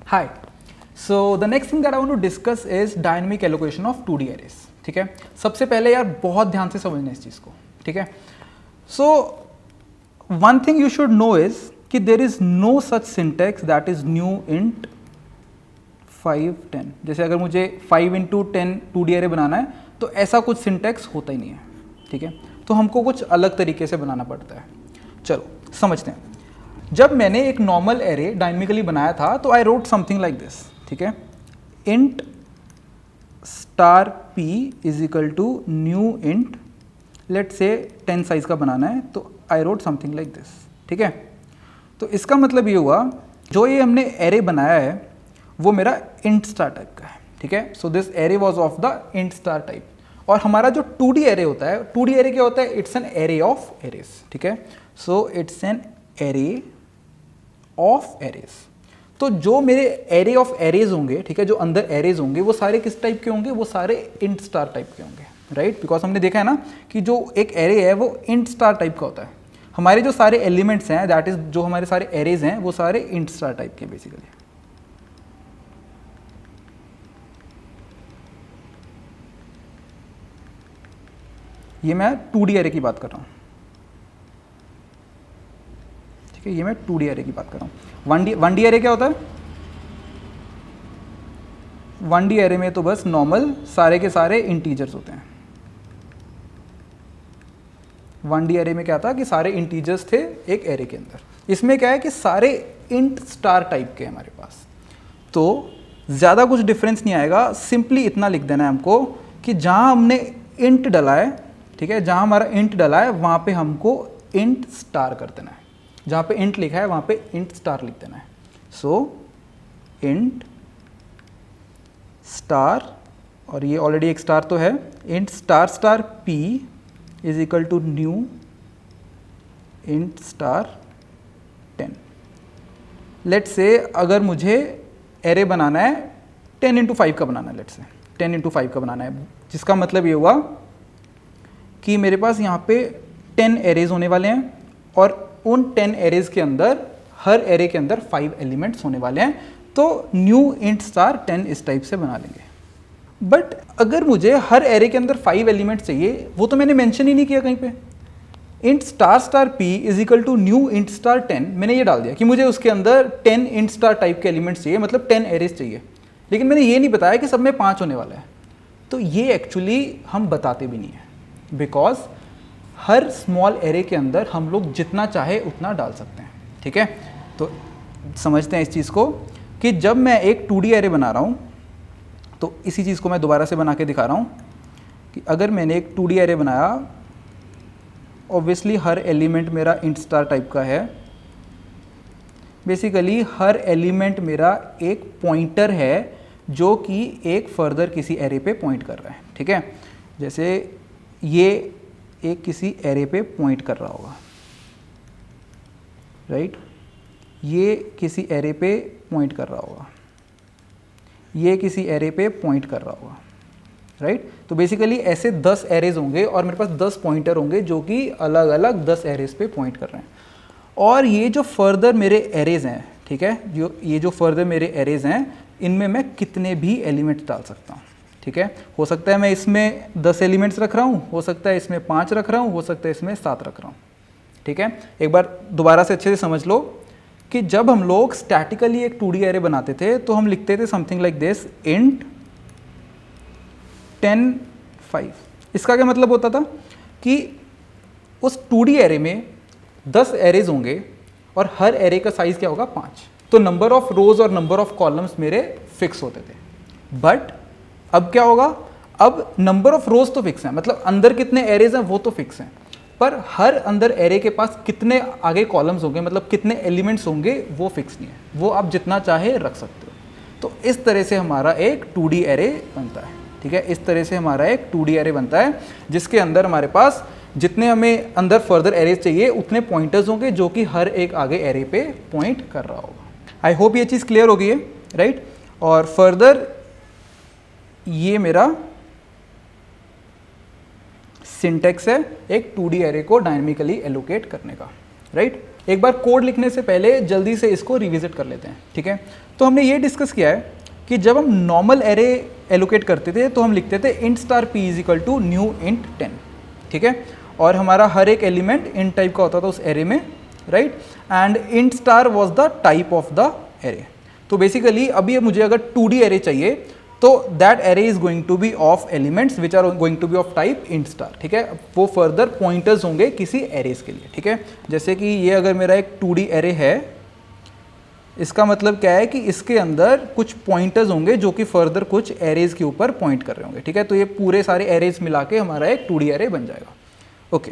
Hi. So the next thing that I want to discuss is dynamic allocation of 2D arrays. ठीक है, सबसे पहले यार बहुत ध्यान से समझना इस चीज़ को. ठीक है, so one thing you should know is कि there is no such syntax that is new int 5 10. जैसे अगर मुझे 5 into 10 2D array बनाना है तो ऐसा कुछ सिंटेक्स होता ही नहीं है. ठीक है, तो हमको कुछ अलग तरीके से बनाना पड़ता है. चलो समझते हैं. जब मैंने एक नॉर्मल एरे डायनेमिकली बनाया था तो I wrote something like this. ठीक है, int star p is equal to new int, let say 10 size का बनाना है तो I wrote something like this. ठीक है, तो इसका मतलब ये हुआ जो ये हमने एरे बनाया है वो मेरा इंट स्टार टाइप का है. ठीक है, so this array was of the int star type. और हमारा जो 2D एरे होता है, 2D एरे क्या होता है? It's an array of arrays. ठीक है, so it's an array of arrays. तो जो मेरे एरे ऑफ एरेज होंगे, ठीक है, जो अंदर एरेज होंगे वो सारे किस टाइप के होंगे? वो सारे इंट स्टार टाइप के होंगे. राइट, बिकॉज हमने देखा है ना कि जो एक एरे है वो इंट स्टार टाइप का होता है. हमारे जो सारे एलिमेंट्स हैं, दैट इज जो हमारे सारे एरेज हैं वो सारे इंट स्टार टाइप के बेसिकली. ये मैं 2D एरे की बात कर रहा हूँ. ठीक है, ये मैं 2D एरे की बात कर रहा हूँ. 1D एरे क्या होता है? 1D एरे में तो बस नॉर्मल सारे के सारे इंटीजर्स होते हैं. 1D एरे में क्या था कि सारे इंटीजर्स थे एक एरे के अंदर. इसमें क्या है कि सारे इंट स्टार टाइप के हमारे पास. तो ज़्यादा कुछ डिफरेंस नहीं आएगा. सिंपली इतना लिख देना है हमको कि जहाँ हमने इंट डला है, ठीक है, जहाँ हमारा इंट डला है वहाँ पे हमको इंट स्टार कर देना है. जहाँ पे इंट लिखा है वहाँ पे इंट स्टार लिख देना है. सो इंट स्टार, और ये ऑलरेडी एक स्टार तो है, int star star p is equal to new int star 10. Let say अगर मुझे एरे बनाना है 10 into 5 का बनाना है, लेट से 10 into 5 का बनाना है, जिसका मतलब ये हुआ कि मेरे पास यहाँ पे 10 एरेज होने वाले हैं और उन 10 एरेज के अंदर हर एरे के अंदर 5 एलिमेंट्स होने वाले हैं. तो न्यू इंट स्टार 10 इस टाइप से बना लेंगे. बट अगर मुझे हर एरे के अंदर 5 एलिमेंट्स चाहिए, वो तो मैंने मेंशन ही नहीं किया कहीं पे. Int star star p is equal to new int star 10, मैंने ये डाल दिया कि मुझे उसके अंदर 10 इंट स्टार टाइप के एलिमेंट्स चाहिए, मतलब 10 एरेज चाहिए. लेकिन मैंने ये नहीं बताया कि सब में 5 होने वाला है. तो ये एक्चुअली हम बताते भी नहीं है, बिकॉज हर स्मॉल एरे के अंदर हम लोग जितना चाहे उतना डाल सकते हैं. ठीक है, तो समझते हैं इस चीज़ को कि जब मैं एक 2D एरे बना रहा हूँ तो इसी चीज़ को मैं दोबारा से बना के दिखा रहा हूँ कि अगर मैंने एक 2D एरे बनाया, ऑब्वियसली हर एलिमेंट मेरा इंट स्टार टाइप का है. बेसिकली हर एलिमेंट मेरा एक पॉइंटर है जो कि एक फर्दर किसी एरे पे पॉइंट कर रहा है. ठीक है, जैसे ये एक किसी एरे पे पॉइंट कर रहा होगा, राइट, ये किसी एरे पे पॉइंट कर रहा होगा, ये किसी एरे पे पॉइंट कर रहा होगा, राइट. तो बेसिकली ऐसे 10 एरेज होंगे और मेरे पास 10 पॉइंटर होंगे जो कि अलग अलग 10 एरेज पे पॉइंट कर रहे हैं. और ये जो फर्दर मेरे एरेज हैं, ठीक है, ये जो फर्दर मेरे एरेज हैं, इनमें मैं कितने भी एलिमेंट्स डाल सकता हूँ. ठीक है, हो सकता है मैं इसमें 10 एलिमेंट्स रख रहा हूँ, हो सकता है इसमें 5 रख रहा हूँ, हो सकता है इसमें 7 रख रहा हूँ. ठीक है, एक बार दोबारा से अच्छे से समझ लो कि जब हम लोग स्टैटिकली एक 2D एरे बनाते थे तो हम लिखते थे समथिंग लाइक दिस, इंट 10 5. इसका क्या मतलब होता था कि उस 2D एरे में 10 एरेज होंगे और हर एरे का साइज क्या होगा? 5. तो नंबर ऑफ रोज और नंबर ऑफ कॉलम्स मेरे फिक्स होते थे. बट अब क्या होगा? अब नंबर ऑफ रोज तो फिक्स है, मतलब अंदर कितने एरेज हैं वो तो फिक्स हैं, पर हर अंदर एरे के पास कितने आगे कॉलम्स होंगे, मतलब कितने एलिमेंट्स होंगे, वो फिक्स नहीं है. वो आप जितना चाहे रख सकते हो. तो इस तरह से हमारा एक 2D एरे बनता है. ठीक है, इस तरह से हमारा एक 2D एरे बनता है जिसके अंदर हमारे पास जितने हमें अंदर फर्दर एरेज चाहिए उतने पॉइंटर्स होंगे जो कि हर एक आगे एरे पे पॉइंट कर रहा होगा. आई होप ये चीज़ क्लियर हो गई है, राइट. और फर्दर ये मेरा सिंटेक्स है एक 2D एरे को डायनेमिकली एलोकेट करने का, राइट. एक बार कोड लिखने से पहले जल्दी से इसको रिविजिट कर लेते हैं, ठीक है। तो हमने ये डिस्कस किया है कि जब हम नॉर्मल एरे एलोकेट करते थे तो हम लिखते थे int star p is equal to new int 10, ठीक है, और हमारा हर एक एलिमेंट int टाइप का होता था उस एरे में, right, and int star was the type of the array. तो बेसिकली अभी मुझे अगर 2D एरे चाहिए तो that array is going to be of elements which are going to be of type int star, ठीक है। वो फर्दर पॉइंटर्स होंगे किसी एरेज के लिए, ठीक है। जैसे कि ये अगर मेरा एक 2D एरे है, इसका मतलब क्या है कि इसके अंदर कुछ पॉइंटर्स होंगे जो कि फर्दर कुछ एरेज के ऊपर पॉइंट कर रहे होंगे, ठीक है। तो ये पूरे सारे एरेज मिला के हमारा एक 2D एरे बन जाएगा, ओके।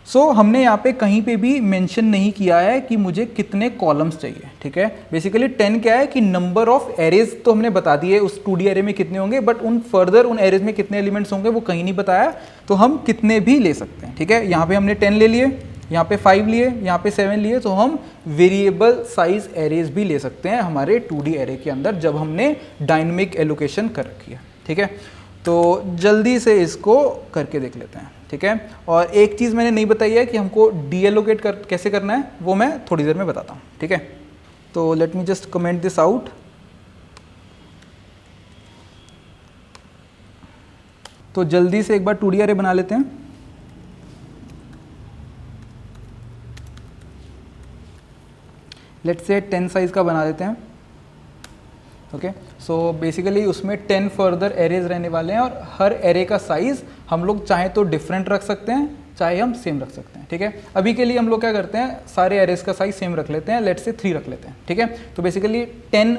सो हमने यहाँ पे कहीं पे भी मेंशन नहीं किया है कि मुझे कितने कॉलम्स चाहिए, ठीक है। बेसिकली 10 क्या है कि नंबर ऑफ एरेज तो हमने बता दिए उस 2D एरे में कितने होंगे, बट उन फर्दर उन एरेज में कितने एलिमेंट्स होंगे वो कहीं नहीं बताया, तो हम कितने भी ले सकते हैं, ठीक है। यहाँ पे हमने 10 ले लिए, यहाँ पे 5 लिए, यहाँ पे 7 लिए, तो हम वेरिएबल साइज एरेज भी ले सकते हैं हमारे 2D एरे के अंदर जब हमने डायनेमिक एलोकेशन कर रखी है, ठीक है। तो जल्दी से इसको करके देख लेते हैं, ठीक है। और एक चीज़ मैंने नहीं बताई है कि हमको डीएलोकेट कैसे करना है, वो मैं थोड़ी देर में बताता हूँ, ठीक है। तो let me just comment this out. तो जल्दी से एक बार 2D एरे बना लेते हैं। लेट्स से 10 साइज का बना देते हैं, ओके। सो बेसिकली उसमें 10 फर्दर एरेज रहने वाले हैं और हर एरे का साइज हम लोग चाहे तो डिफरेंट रख सकते हैं, चाहे हम सेम रख सकते हैं, ठीक है। अभी के लिए हम लोग क्या करते हैं, सारे एरेज का साइज सेम रख लेते हैं, लेट्स से 3 रख लेते हैं, ठीक है। तो बेसिकली 10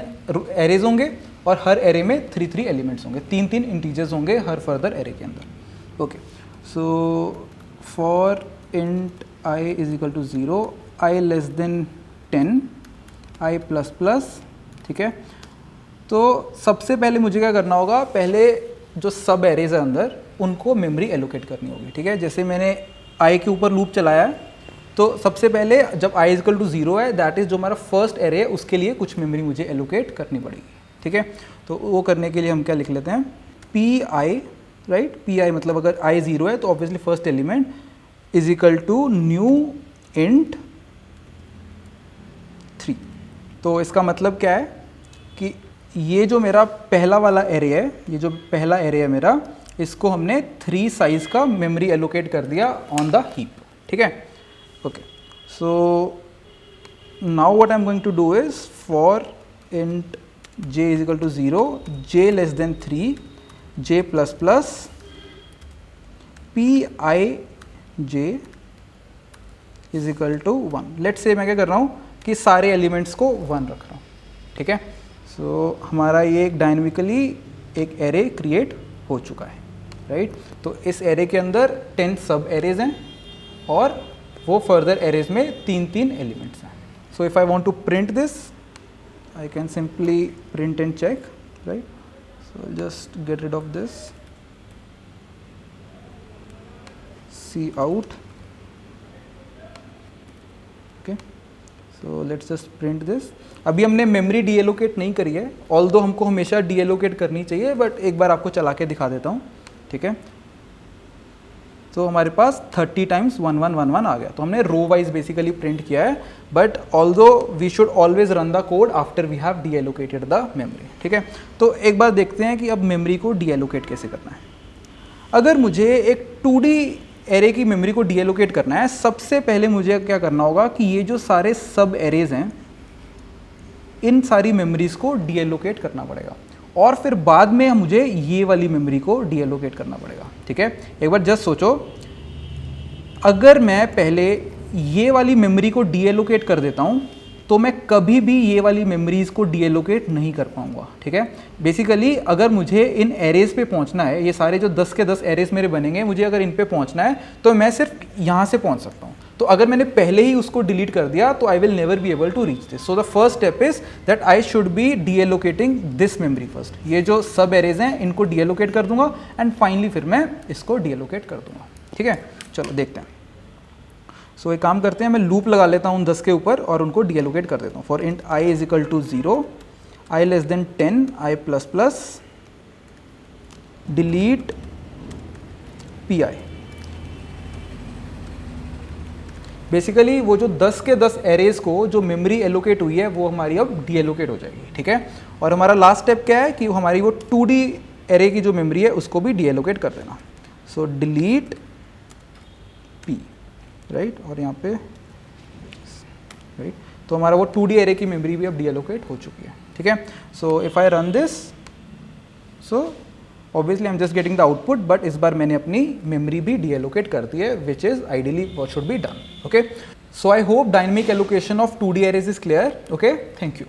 एरेज होंगे और हर एरे में 3 एलिमेंट्स होंगे, 3 इंटीजर्स होंगे हर फर्दर एरे के अंदर, okay. So for int i is equal to 0, i less than 10, i plus plus, ठीक है। तो सबसे पहले मुझे क्या करना होगा, पहले जो सब एरेज है अंदर उनको मेमोरी एलोकेट करनी होगी, ठीक है। जैसे मैंने आई के ऊपर लूप चलाया है, तो सबसे पहले जब आई इक्वल टू 0 है, दैट इज जो हमारा फर्स्ट एरे है, उसके लिए कुछ मेमोरी मुझे एलोकेट करनी पड़ेगी, ठीक है। तो वो करने के लिए हम क्या लिख लेते हैं, p i, right. P i मतलब अगर आई 0 है तो obviously first element is equal to new int 3। तो इसका मतलब क्या है कि ये जो मेरा पहला वाला एरे है, ये जो पहला एरे है मेरा, इसको हमने 3 साइज का मेमोरी एलोकेट कर दिया ऑन द हीप, ठीक है, okay. So now what I am going to do is for int j is equal to 0, j less than 3, j plus plus, p i j is equal to 1। Let's say मैं क्या कर रहा हूँ कि सारे elements को 1 रख रहा हूँ, ठीक है। सो हमारा ये एक डायनेमिकली एक एरे क्रिएट हो चुका है, राइट। तो इस एरे के अंदर 10 सब एरेज हैं और वो फर्दर एरेज में 3 एलिमेंट्स हैं। So if I want to print this, I can simply print and check, right. So just get rid of this, cout, okay. So let's just print this. अभी हमने memory deallocate नहीं करी है, although हमको हमेशा deallocate करनी चाहिए, but एक बार आपको चला के दिखा देता हूँ, ठीक है। तो हमारे पास 30 टाइम्स 1 1 1 1 आ गया। तो हमने रो वाइज बेसिकली प्रिंट किया है, but although we should always run the code after we have deallocated the memory, ठीक है। तो एक बार देखते हैं कि अब मेमोरी को डीएलोकेट कैसे करना है। अगर मुझे एक 2D एरे की मेमोरी को डीएलोकेट करना है, सबसे पहले मुझे क्या करना होगा कि ये जो सारे सब एरेज हैं, इन सारी मेमोरीज को डीएलोकेट करना पड़ेगा और फिर बाद में मुझे ये वाली मेमोरी को डीएलोकेट करना पड़ेगा, ठीक है। एक बार जस्ट सोचो, अगर मैं पहले ये वाली मेमोरी को डीएलोकेट कर देता हूँ तो मैं कभी भी ये वाली मेमोरीज को डीएलोकेट नहीं कर पाऊंगा, ठीक है। बेसिकली अगर मुझे इन एरेज पे पहुंचना है, ये सारे जो 10 के 10 एरेज मेरे बनेंगे, मुझे अगर इन पे पहुंचना है तो मैं सिर्फ यहाँ से पहुंच सकता हूँ। तो अगर मैंने पहले ही उसको डिलीट कर दिया तो I will never be able to reach this. So the first step is that I should be deallocating this memory first. ये जो सब एरेज हैं इनको डीएलोकेट कर दूंगा एंड फाइनली फिर मैं इसको डीएलोकेट कर दूंगा, ठीक है। चलो देखते हैं। सो एक काम करते हैं, मैं लूप लगा लेता हूँ 10 के ऊपर और उनको डीएलोकेट कर देता हूँ। For int i is equal to 0, i less than 10, i plus plus, delete p i. Basically वो जो 10 के 10 एरेज को जो मेमोरी एलोकेट हुई है वो हमारी अब डी एलोकेट हो जाएगी, ठीक है। और हमारा लास्ट स्टेप क्या है कि हमारी वो 2D एरे की जो मेमोरी है उसको भी डी एलोकेट कर देना। सो डिलीट पी, राइट, और यहाँ पे राइट, तो हमारा वो 2D एरे की मेमोरी भी अब डी एलोकेट हो चुकी है, ठीक है। सो if I run this, so obviously I am just getting the output, but इस बार मैंने अपनी मेमोरी भी डी एलोकेट कर दी है, which is ideally what should be done, okay. So I hope dynamic allocation of 2D arrays is clear, okay, thank you.